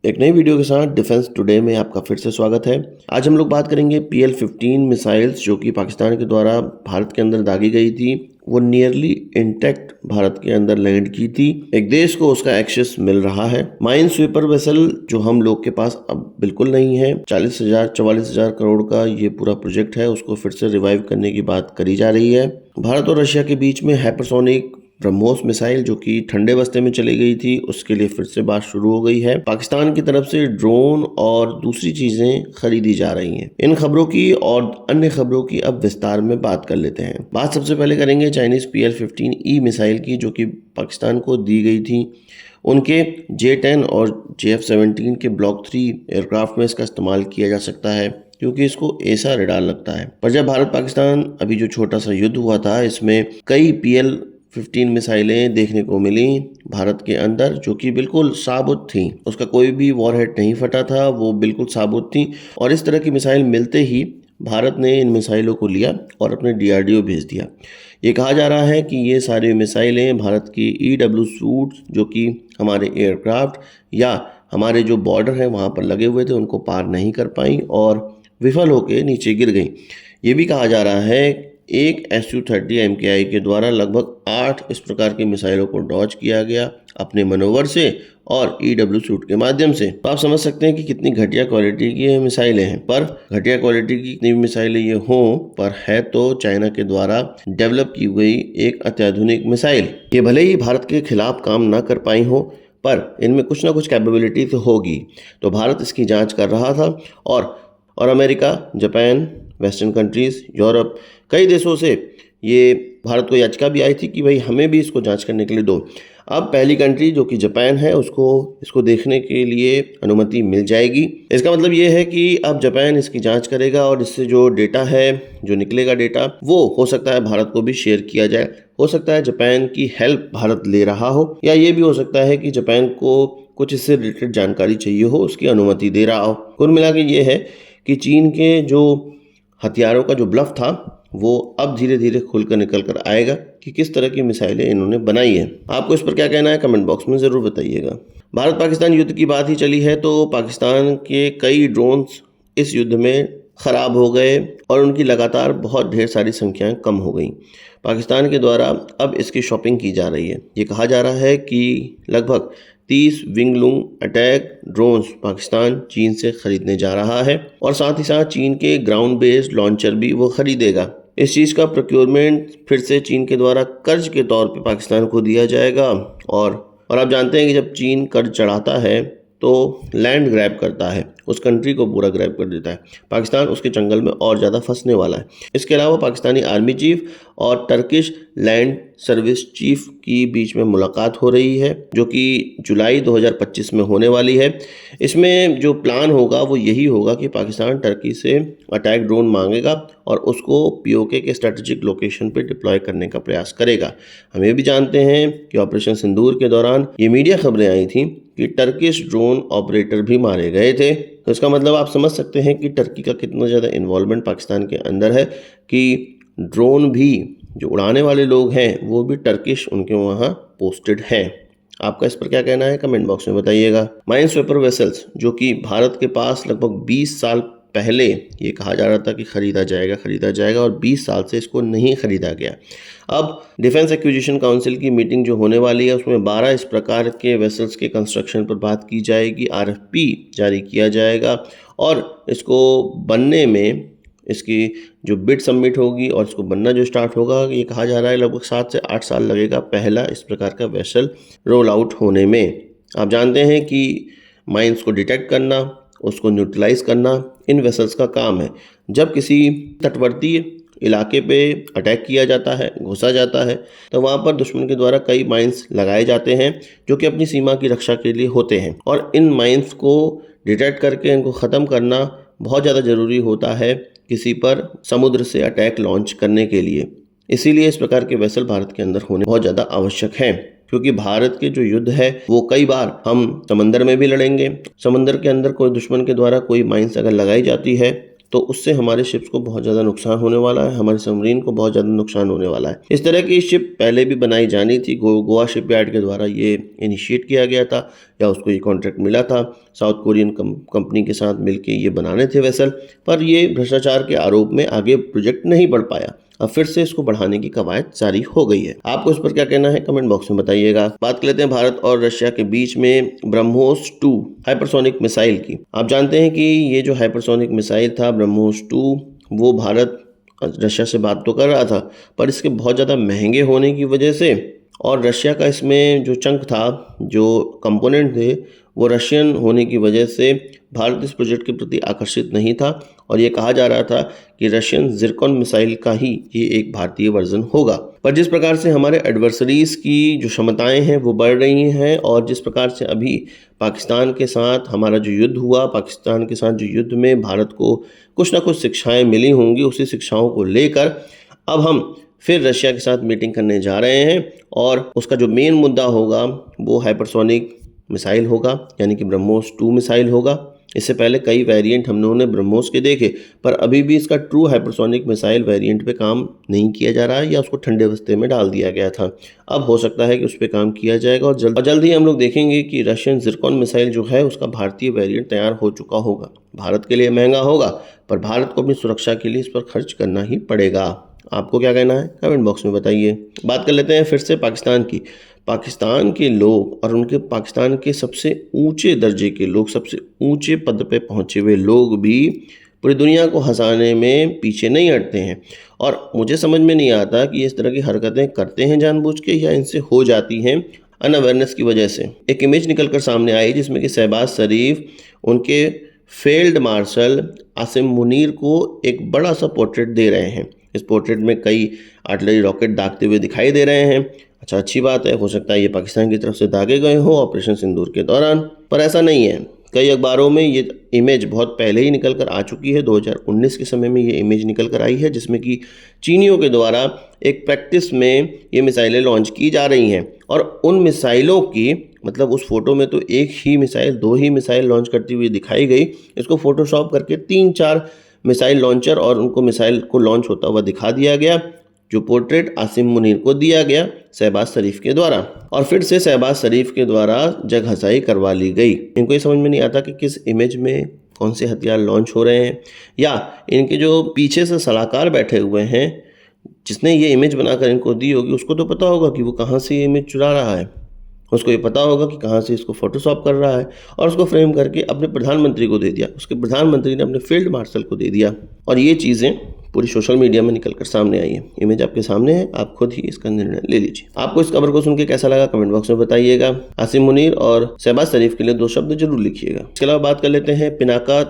एक नई वीडियो के साथ डिफेंस टुडे में आपका फिर से स्वागत है। आज हम लोग बात करेंगे PL-15 मिसाइल्स जो कि पाकिस्तान के द्वारा भारत के अंदर दागी गई थी। वो नियरली इंटैक्ट भारत के अंदर लैंड की थी। एक देश को उसका एक्सेस मिल रहा है। माइन स्वीपर वेसल जो हम लोग के पास अब बिल्कुल नहीं है, 44,000 करोड़ का ये पूरा प्रोजेक्ट है, उसको फिर से रिवाइव करने की बात करी जा रही है। भारत और रशिया के बीच में हाइपरसोनिक ब्रह्मोस मिसाइल जो कि ठंडे बस्ते में चली गई थी, उसके लिए फिर से बात शुरू हो गई है। पाकिस्तान की तरफ से ड्रोन और दूसरी चीजें खरीदी जा रही हैं। इन खबरों की और अन्य खबरों की अब विस्तार में बात कर लेते हैं। बात सबसे पहले करेंगे चाइनीज PL-15E मिसाइल की जो कि पाकिस्तान को दी गई थी। उनके J-10 और JF-17 के ब्लॉक 3 एयरक्राफ्ट में इसका इस्तेमाल किया जा सकता है क्योंकि इसको ऐसा रडार लगता है। पर जब भारत पाकिस्तान अभी जो छोटा सा युद्ध हुआ था, इसमें कई PL-15 मिसाइलें देखने को मिली भारत के अंदर जो कि बिल्कुल साबुत थी। उसका कोई भी वॉरहेड नहीं फटा था, वो बिल्कुल साबुत थी। और इस तरह की मिसाइल मिलते ही भारत ने इन मिसाइलों को लिया और अपने DRDO भेज दिया। ये कहा जा रहा है कि ये सारी मिसाइलें भारत की EW सूट्स जो कि हमारे एयरक्राफ्ट या हमारे जो बॉर्डर है वहाँ पर लगे हुए थे, उनको पार नहीं कर पाई और विफल होकर नीचे गिर गई। ये भी कहा जा रहा है एक Su-30 MKI के द्वारा लगभग 8 इस प्रकार की मिसाइलों को डॉज किया गया अपने मनोवर से और EW सूट के माध्यम से। तो आप समझ सकते हैं कि कितनी घटिया क्वालिटी की ये मिसाइलें हैं। पर घटिया क्वालिटी की कितनी भी मिसाइलें ये हों, पर है तो चाइना के द्वारा डेवलप की गई एक अत्याधुनिक मिसाइल। ये भले ही भारत के खिलाफ काम ना कर पाई हो, पर इनमें कुछ ना कुछ कैपेबिलिटी तो होगी। तो भारत इसकी जाँच कर रहा था और America, Japan, western countries, Europe, कई देशों से ये भारत को याचिका भी आई थी कि भाई हमें भी इसको जांच करने के लिए दो। अब पहली कंट्री जो कि जापान है, उसको इसको देखने के लिए अनुमति मिल जाएगी। इसका मतलब ये है कि अब जापान इसकी जांच करेगा और इससे जो डेटा है, जो निकलेगा डेटा, वो हो सकता है भारत को भी शेयर किया जाए। हो सकता है जापान की हेल्प भारत ले रहा हो, या ये भी हो सकता है कि जापान को कुछ इससे रिलेटेड जानकारी चाहिए हो, उसकी अनुमति दे रहा हो। कुल मिला के ये है कि चीन के जो हथियारों का जो ब्लफ था वो अब धीरे धीरे खुलकर निकल कर आएगा कि किस तरह की मिसाइलें इन्होंने बनाई है। आपको इस पर क्या कहना है, कमेंट बॉक्स में ज़रूर बताइएगा। भारत पाकिस्तान युद्ध की बात ही चली है तो पाकिस्तान के कई ड्रोन्स इस युद्ध में ख़राब हो गए और उनकी लगातार बहुत ढेर सारी संख्याएं कम हो गई। पाकिस्तान के द्वारा अब इसकी शॉपिंग की जा रही है। ये कहा जा रहा है कि लगभग 30 विंगलूंग अटैक ड्रोन्स पाकिस्तान चीन से खरीदने जा रहा है और साथ ही साथ चीन के ग्राउंड बेस्ड लॉन्चर भी वो खरीदेगा। इस चीज़ का प्रोक्योरमेंट फिर से चीन के द्वारा कर्ज के तौर पे पाकिस्तान को दिया जाएगा। और आप जानते हैं कि जब चीन कर्ज चढ़ाता है तो लैंड ग्रैब करता है, उस कंट्री को पूरा ग्रैब कर देता है। पाकिस्तान उसके जंगल में और ज़्यादा फंसने वाला है। इसके अलावा पाकिस्तानी आर्मी चीफ और टर्किश लैंड सर्विस चीफ की बीच में मुलाकात हो रही है जो कि जुलाई 2025 में होने वाली है। इसमें जो प्लान होगा वो यही होगा कि पाकिस्तान टर्की से अटैक ड्रोन मांगेगा और उसको POK के स्ट्रेटेजिक लोकेशन पे डिप्लॉय करने का प्रयास करेगा। हम ये भी जानते हैं कि ऑपरेशन सिंदूर के दौरान ये मीडिया खबरें आई थी कि टर्किश ड्रोन ऑपरेटर भी मारे गए थे। तो इसका मतलब आप समझ सकते हैं कि टर्की का कितना ज़्यादा इन्वॉल्वमेंट पाकिस्तान के अंदर है कि ड्रोन भी जो उड़ाने वाले लोग हैं वो भी टर्किश उनके वहाँ पोस्टेड है। आपका इस पर क्या कहना है, कमेंट बॉक्स में बताइएगा। माइन स्वीपर वेसल्स जो कि भारत के पास लगभग 20 साल पहले ये कहा जा रहा था कि खरीदा जाएगा और 20 साल से इसको नहीं खरीदा गया। अब डिफेंस एक्विजिशन काउंसिल की मीटिंग जो होने वाली है उसमें 12 इस प्रकार के वेसल्स के कंस्ट्रक्शन पर बात की जाएगी। RFP जारी किया जाएगा और इसको बनने में इसकी जो बिड सबमिट होगी और इसको बनना जो स्टार्ट होगा, ये कहा जा रहा है लगभग 7 से 8 साल लगेगा पहला इस प्रकार का वेसल रोल आउट होने में। आप जानते हैं कि माइंस को डिटेक्ट करना, उसको न्यूट्रलाइज करना इन वेसल्स का काम है। जब किसी तटवर्ती इलाके पे अटैक किया जाता है, घुसा जाता है, तो वहाँ पर दुश्मन के द्वारा कई माइंस लगाए जाते हैं जो कि अपनी सीमा की रक्षा के लिए होते हैं और इन माइंस को डिटेक्ट करके इनको ख़त्म करना बहुत ज़्यादा ज़रूरी होता है किसी पर समुद्र से अटैक लॉन्च करने के लिए। इसीलिए इस प्रकार के वेसल भारत के अंदर होने बहुत ज़्यादा आवश्यक हैं क्योंकि भारत के जो युद्ध है वो कई बार हम समंदर में भी लड़ेंगे। समंदर के अंदर कोई दुश्मन के द्वारा कोई माइंस अगर लगाई जाती है तो उससे हमारे शिप्स को बहुत ज़्यादा नुकसान होने वाला है, हमारे सबमरीन को बहुत ज़्यादा नुकसान होने वाला है। इस तरह की शिप पहले भी बनाई जानी थी, गोवा शिपयार्ड के द्वारा ये इनिशिएट किया गया था या उसको ये कॉन्ट्रैक्ट मिला था साउथ कोरियन कंपनी के साथ मिलके ये बनाने थे वेसल, पर ये भ्रष्टाचार के आरोप में आगे प्रोजेक्ट नहीं बढ़ पाया। अब फिर से इसको बढ़ाने की कवायद जारी हो गई है। आपको इस पर क्या कहना है कमेंट बॉक्स में बताइएगा। बात कर लेते हैं भारत और रशिया के बीच में ब्रह्मोस 2 हाइपरसोनिक मिसाइल की। आप जानते हैं कि ये जो हाइपरसोनिक मिसाइल था ब्रह्मोस 2, वो भारत रशिया से बात तो कर रहा था, पर इसके बहुत ज़्यादा महंगे होने की वजह से और रशिया का इसमें जो चंक था, जो कंपोनेंट थे, वो रशियन होने की वजह से भारत इस प्रोजेक्ट के प्रति आकर्षित नहीं था और ये कहा जा रहा था कि रशियन जिरकॉन मिसाइल का ही ये एक भारतीय वर्जन होगा। पर जिस प्रकार से हमारे एडवर्सरीज की जो क्षमताएं हैं वो बढ़ रही हैं और जिस प्रकार से अभी पाकिस्तान के साथ हमारा जो युद्ध हुआ, पाकिस्तान के साथ जो युद्ध में भारत को कुछ ना कुछ शिक्षाएं मिली होंगी, उसी शिक्षाओं को लेकर अब हम फिर रशिया के साथ मीटिंग करने जा रहे हैं और उसका जो मेन मुद्दा होगा वो हाइपरसोनिक मिसाइल होगा, यानी कि ब्रह्मोस 2 मिसाइल होगा। इससे पहले कई वेरिएंट हम लोगों ने ब्रह्मोस के देखे, पर अभी भी इसका ट्रू हाइपरसोनिक मिसाइल वेरिएंट पे काम नहीं किया जा रहा है या उसको ठंडे बस्ते में डाल दिया गया था। अब हो सकता है कि उस पर काम किया जाएगा और जल्द ही हम लोग देखेंगे कि रशियन जिरकॉन मिसाइल जो है उसका भारतीय वेरिएंट तैयार हो चुका होगा। भारत के लिए महंगा होगा, पर भारत को अपनी सुरक्षा के लिए इस पर खर्च करना ही पड़ेगा। आपको क्या कहना है कमेंट बॉक्स में बताइए। बात कर लेते हैं फिर से पाकिस्तान की। पाकिस्तान के लोग और उनके पाकिस्तान के सबसे ऊंचे दर्जे के लोग, सबसे ऊंचे पद पे पहुंचे हुए लोग भी पूरी दुनिया को हंसाने में पीछे नहीं हटते हैं और मुझे समझ में नहीं आता कि इस तरह की हरकतें करते हैं जानबूझ के या इनसे हो जाती हैं अनअवेयरनेस की वजह से। एक इमेज निकल कर सामने आई जिसमें कि शहबाज शरीफ उनके फील्ड मार्शल आसिम मुनीर को एक बड़ा सा पोर्ट्रेट दे रहे हैं। इस पोर्ट्रेट में कई आर्टिलरी रॉकेट दागते हुए दिखाई दे रहे हैं। अच्छा, अच्छी बात है, हो सकता है ये पाकिस्तान की तरफ से दागे गए हो ऑपरेशन सिंदूर के दौरान, पर ऐसा नहीं है। कई अखबारों में ये इमेज बहुत पहले ही निकल कर आ चुकी है। 2019 के समय में ये इमेज निकल कर आई है जिसमें कि चीनियों के द्वारा एक प्रैक्टिस में ये मिसाइलें लॉन्च की जा रही हैं और उन मिसाइलों की मतलब उस फोटो में तो एक ही मिसाइल, 2 ही मिसाइल लॉन्च करती हुई दिखाई गई। इसको फोटोशॉप करके 3-4 मिसाइल लॉन्चर और उनको मिसाइल को लॉन्च होता हुआ दिखा दिया गया, जो पोर्ट्रेट आसिम मुनीर को दिया गया शहबाज शरीफ के द्वारा और फिर से शहबाज शरीफ के द्वारा जग हंसाई करवा ली गई। इनको ये समझ में नहीं आता कि किस इमेज में कौन से हथियार लॉन्च हो रहे हैं या इनके जो पीछे से सलाहकार बैठे हुए हैं जिसने ये इमेज बनाकर इनको दी होगी उसको तो पता होगा कि वो कहाँ से ये इमेज चुरा रहा है। उसको ये पता होगा कि कहाँ से इसको फोटोशॉप कर रहा है और उसको फ्रेम करके अपने प्रधानमंत्री को दे दिया, उसके प्रधानमंत्री ने अपने फील्ड मार्शल को दे दिया और ये चीज़ें पूरी सोशल मीडिया में निकलकर सामने आई है। इमेज आपके सामने है, आप खुद ही इसका निर्णय ले लीजिए। आपको इस खबर को सुन के कैसा लगा कमेंट बॉक्स में बताइएगा। आसिम मुनीर और शहबाज शरीफ के लिए 2 शब्द जरूर लिखिएगा। इसके अलावा बात कर लेते हैं पिनाका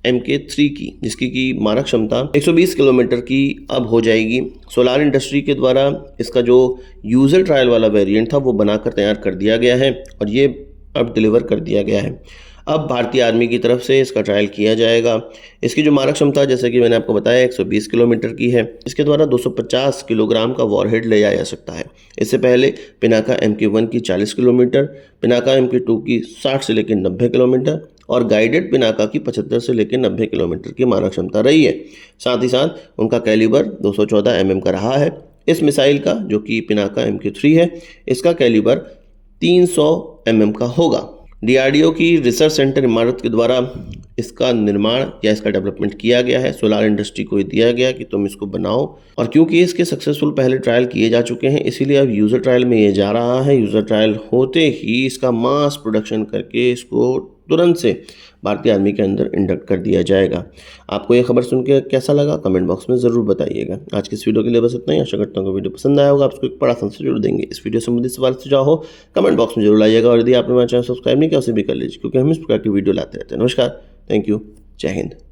MK3 की, जिसकी की मारक क्षमता 120 किलोमीटर की अब हो जाएगी। सोलार इंडस्ट्री के द्वारा इसका जो यूजर ट्रायल वाला वेरिएंट था वो बनाकर तैयार कर दिया गया है और ये अब डिलीवर कर दिया गया है। अब भारतीय आर्मी की तरफ से इसका ट्रायल किया जाएगा। इसकी जो मारक क्षमता जैसे कि मैंने आपको बताया 120 किलोमीटर की है। इसके द्वारा 250 किलोग्राम का वॉरहेड ले जाया जा सकता है। इससे पहले पिनाका MK1 की 40 किलोमीटर, पिनाका MK2 की 60 से लेकर 90 किलोमीटर और गाइडेड पिनाका की 75 से लेकर 90 किलोमीटर की मारक क्षमता रही है। साथ ही साथ उनका कैलिबर 214 mm का रहा है। इस मिसाइल का जो कि पिनाका MK3 है, इसका कैलिबर 300 mm का होगा। DRDO की रिसर्च सेंटर इमारत के द्वारा इसका निर्माण या इसका डेवलपमेंट किया गया है। सोलार इंडस्ट्री को दिया गया कि तुम इसको बनाओ और क्योंकि इसके सक्सेसफुल पहले ट्रायल किए जा चुके हैं इसीलिए अब यूज़र ट्रायल में ये जा रहा है। यूज़र ट्रायल होते ही इसका मास प्रोडक्शन करके इसको तुरंत से भारतीय आर्मी के अंदर इंडक्ट कर दिया जाएगा। आपको ये खबर सुन के कैसा लगा कमेंट बॉक्स में ज़रूर बताइएगा। आज की इस वीडियो के लिए बस इतना ही। आशा करता हूँ कि वीडियो पसंद आया होगा। आप उसको एक बड़ा आंसर जरूर देंगे। इस वीडियो संबंधित सवाल सुझाव हो कमेंट बॉक्स में जरूर लाइएगा और यदि आपने हमारा चैनल सब्सक्राइब नहीं किया उसे भी कर लीजिए क्योंकि हम इस प्रकार की वीडियो लाते रहते हैं। नमस्कार, थैंक यू, जय हिंद।